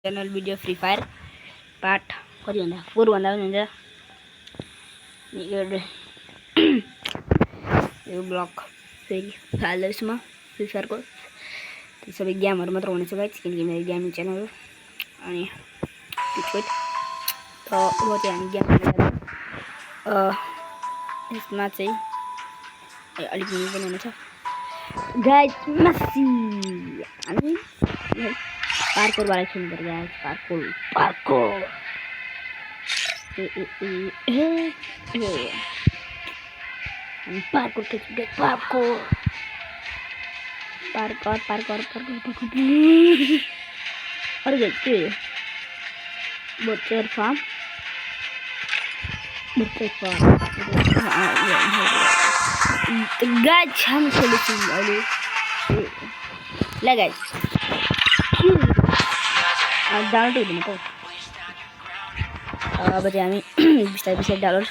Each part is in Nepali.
channel video Free Fire part कति भन्दा 4 भन्दा पनि हुन्छ यो ब्लग फेरि हाल्दै छु म फ्री फायर को त्यो सबै गेमहरु मात्र हुनेछ गाइस किनकि मेरो गेमिङ च्यानल हो अनि त्यसको त अब चाहिँ हामी गेम खेल्न यसमा चाहिँ अलिक मिनी पनि हुनेछ गाइस मसी हामी पार्कोर वाला खेल्नु पर्छ गाइस पार्कोर हामी पार्कोर खेल्छौँ गाइस पार्कोर अरे गाइस के बच्चर फार्म गाइस हम खेल्छौँ अहिले ल गाइस डाउनलोड हुँदैन त अब चाहिँ हामी बिस्तारै डाउनलोड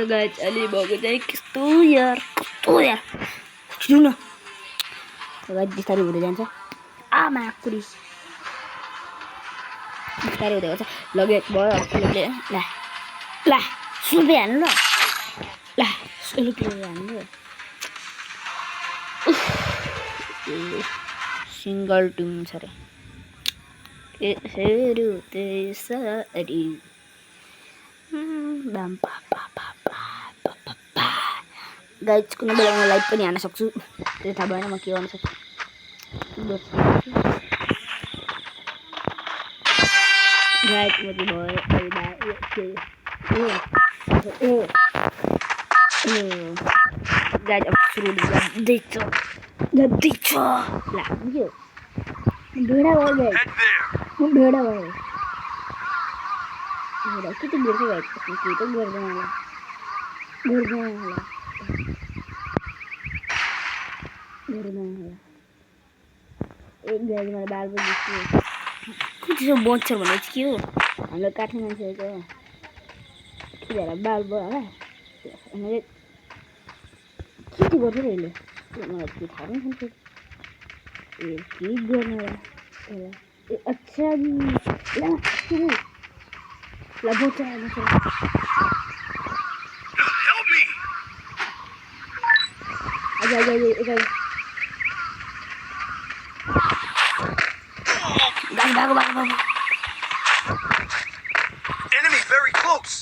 गाइस अलि भएको चाहिँ कस्तो यार छिटो न गाइस बिस्तारै हुँदै जान्छ आमा कुरी बिस्तारै हुँदै गर्छ लगे भयो ल सुपे हाल्नु ल सुपे हाल्नु सिंगल टिम छ रे त्यसरी त्यसरी बाम गाइस कुनै बेला म लाइभ पनि हान्न सक्छु त्यो थाहा भएन म के गर्न सक्छु गाइस म चाहिँ भयो गाइस अब सुरु गर्दैछ ल यो ढेडा भयो गाइस ढेडा भयो के त गर्छ गाइस के त गर्दैन होला एक गाइस मलाई बाल पनि कति बच्चर भने चाहिँ के हो हाम्रो काठमा मान्छेको के भएर बाल भयो होला मैले के गर्छ र यसले मलाई के थाहा पनि छैन ए के गर्ने होला ए अच्छा जी ल बच्चा भागो enemy very close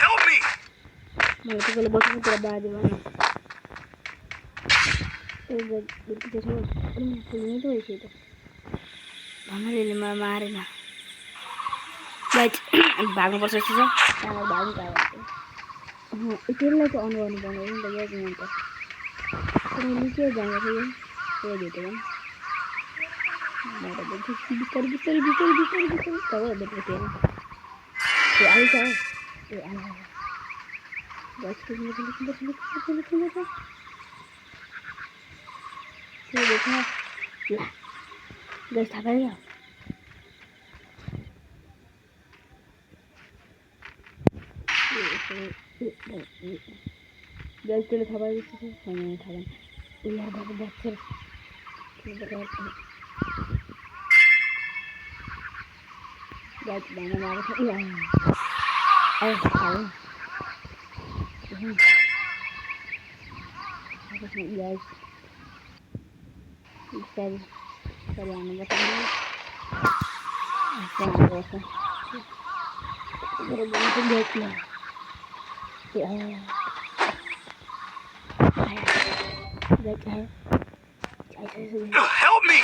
help me मलाई त कसले बस्नु तर बाजे भएन ए गएको छ अनि फुल्ने त रहेछ त हामीले मलाई मारेन गाइस भाग्नुपर्छ जस्तो छ त्यहाँ भाग्नु त त्यसलाई चाहिँ अन गर्नु पर्ने नि त गाइस यहाँ त तर निकै जान्छ यो भेट्यो भने बिस्तारै तब भेट्यो त्यो आइन्छ ए आला गाइस के देखा गाइस थाहा पायो गाइस त्यसले थाहा पायो जस्तो छ थाहा भएन उयो भएको बच्चर गाइस भाँडा मारेको छ गाइस बिस्तारै हाल्नुपर्छ help me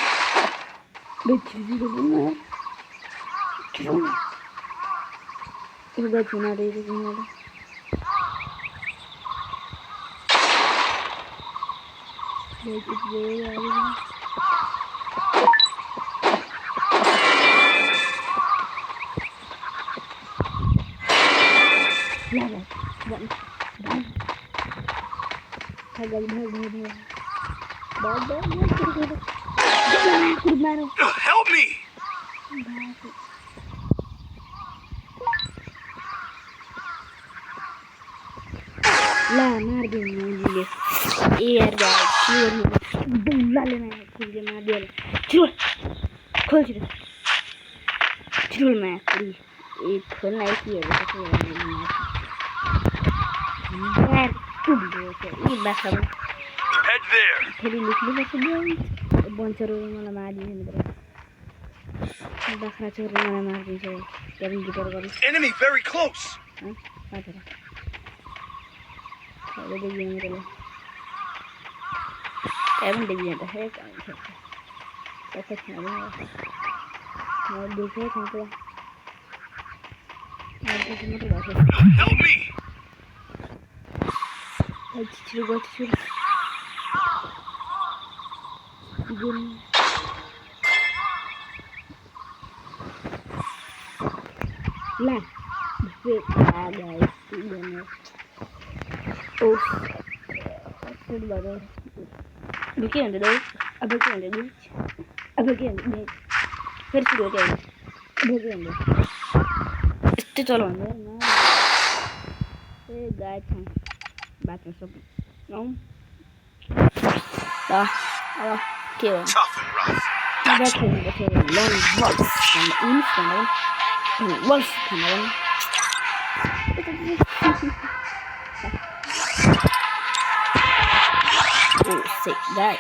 भाग भाग भाग भाग भाग भाग मारो Help me! ला मार दूंगा मुझे ये यार गाइस बुला लेना है मुझे मार दिया चल खोल चल मैं पूरी एक खोलना है कि यार तुम दो ये बस अब Head there. थोड़ी लिख लो बस ये बंचर वाला मार दिया मेरे बखरा चोर वाला मार दिया कैबिन गिटर कर Enemy very close. हां बात है वो देखिए मेरे लिए कैबिन देखिए तो है ऐसा क्या है मैं देखे हमको और कुछ मत बात Help me! अच्छी गुन ला फिर आ गाइस ओह फिर बारे देखिए अंदर दो अब के अंदर दो अब के अंदर फिर शुरू हो जाएगा अब के अंदर इससे चलो अंदर ना ये गाइस हम बात में सब नो दा क्या Tough and rough. That's a long wolf from the inside. Wolf from the oh, sick guy.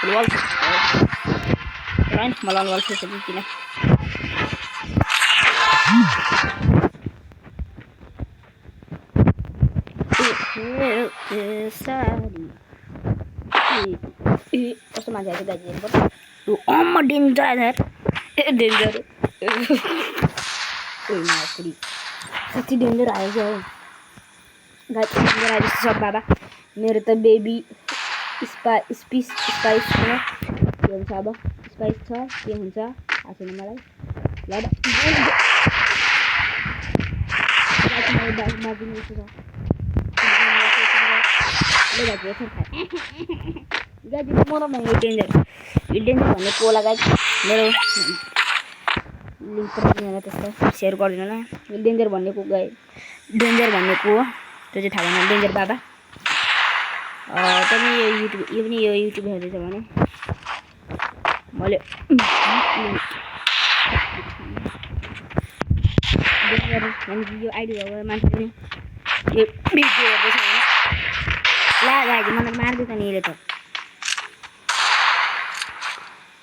Wolf. Right, malan wolf is a bit. Sorry. What's the matter with that? You almost didn't try that. Danger. Oh my god. Such a danger I go. Guys, danger I just baba. मेरे तो बेबी स्पाइस है के हुन्छ अब स्पाइस छ के हुन्छ थाहा छैन मलाई ल गाडी मरमा यो डेन्जर भन्ने को लगाइ मेरो लिंक पनि त्यस्तो शेयर गर्दिनु ल डेन्जर भन्ने को गाइ डेन्जर भन्ने को हो त्यो चाहिँ थाहा भएन डेन्जर बाबा पनि यो युट्युब हेर्दैछ भने मैले डेन्जर भन्ने यो आइडी भएको मान्छेले यो भिडियो हेर्दैछ भने ला गाइज मलाई मार्दै त नि यसले त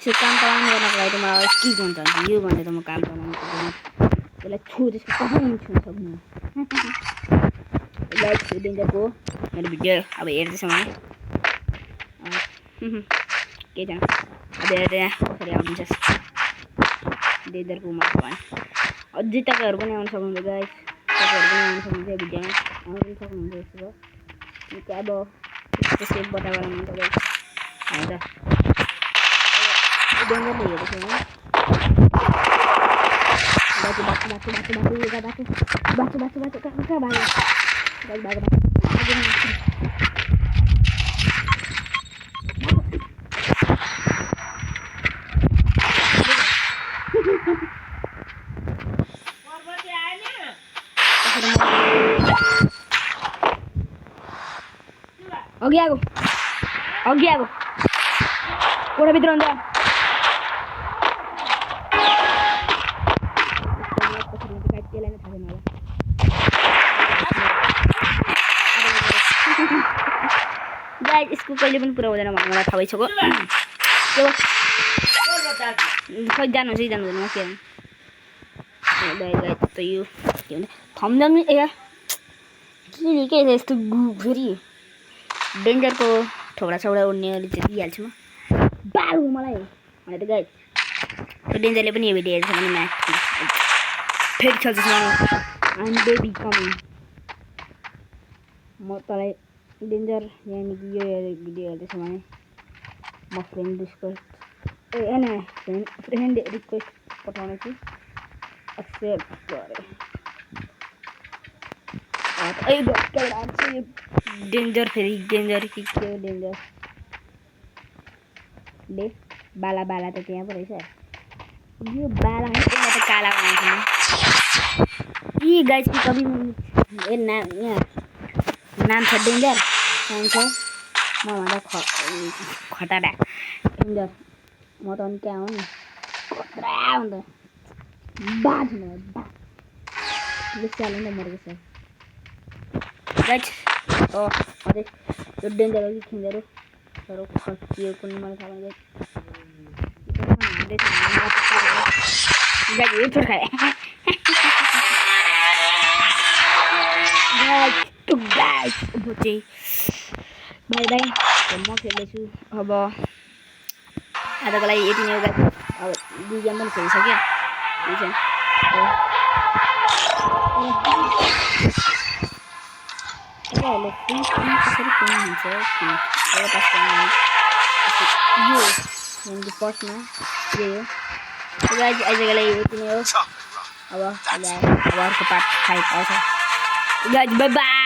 त्यो काम पाउनु गर्नको लागि त मलाई के भन्छ यो भन्दै त म काम पाउनु पर्दैन त्यसलाई त्यसको कहाँ छुन सक्नु गाइज डेन्जरको मेरो भिडियो अब हेर्दैछ भने के जान अब हेर्दै कसरी आउँछ डेन्जरको मलाई भने अझै तपाईँहरू पनि आउन सक्नुहुन्छ गाइज तपाईँहरू पनि आउन सक्नुहुन्छ भिडियोमा आउन सक्नुहुन्छ यस्तो भयो अब त्यसै बताबाट हुन्छ गाइज होइन डेन्जरले हेरेको छैन बाटो कहाँ भाग्यो अघि आगो कोठा भित्र हुन्छ गाइस यसको कहिले पनि पुरा हुँदैन भन्ने मलाई थाहा भइसक्यो खै जानुहुन्छ कि जानुहुँदैन के गाइस त यो के भन्छ थम्जन ए के यस्तो फेरि डेन्जरको ठोडा छौडा उड्ने चाहिँ दिइहाल्छु म बाउ मलाई भने त गाइस त्यो डेन्जरले पनि यो भिडियो हेर्छ भने म्याच फेरि खेल्छु आइम बेबी कमिङ म तँलाई डेन्जर यानि कि यो भिडियो हेर्दैछ भने म फ्रेन्ड रिक्वेस्ट फ्रेन्ड रिक्वेस्ट पठाउने छु एक्सेप्ट गरे डेन्जर फेरि डेन्जर कि के हो डेन्जर ले बाला बाला त त्यहाँ पो रहेछ यो बाला है त्यसलाई त काला बनाउँछु यी गाइस कि कभी ए नाम यहाँ नाम छ डेन्जर पाउँछ मभन्दा खतरा डेन्जर म त अनि क्या हो नि खतरा हुन्छ बाज न बेचाले नै मरेको छ गाइस ओ अझै यो डेन्जर हो कि डेन्जर हो तर खसियो कुनै मलाई थाहा भएन गाइस यो छोड खाए गाइस अब चाहिँ बाई बाई म खेल्दैछु अब आजको लागि यति नै हो गाइस अब 2 गेम पनि खेलिसक्यो हेलो प्लिज कसरी हुन्छ यो फर्स्टमा यही हो गाइस आजको लागि यति नै हो अब अर्को पार्ट 5 आउँछ गाइस बाई बाई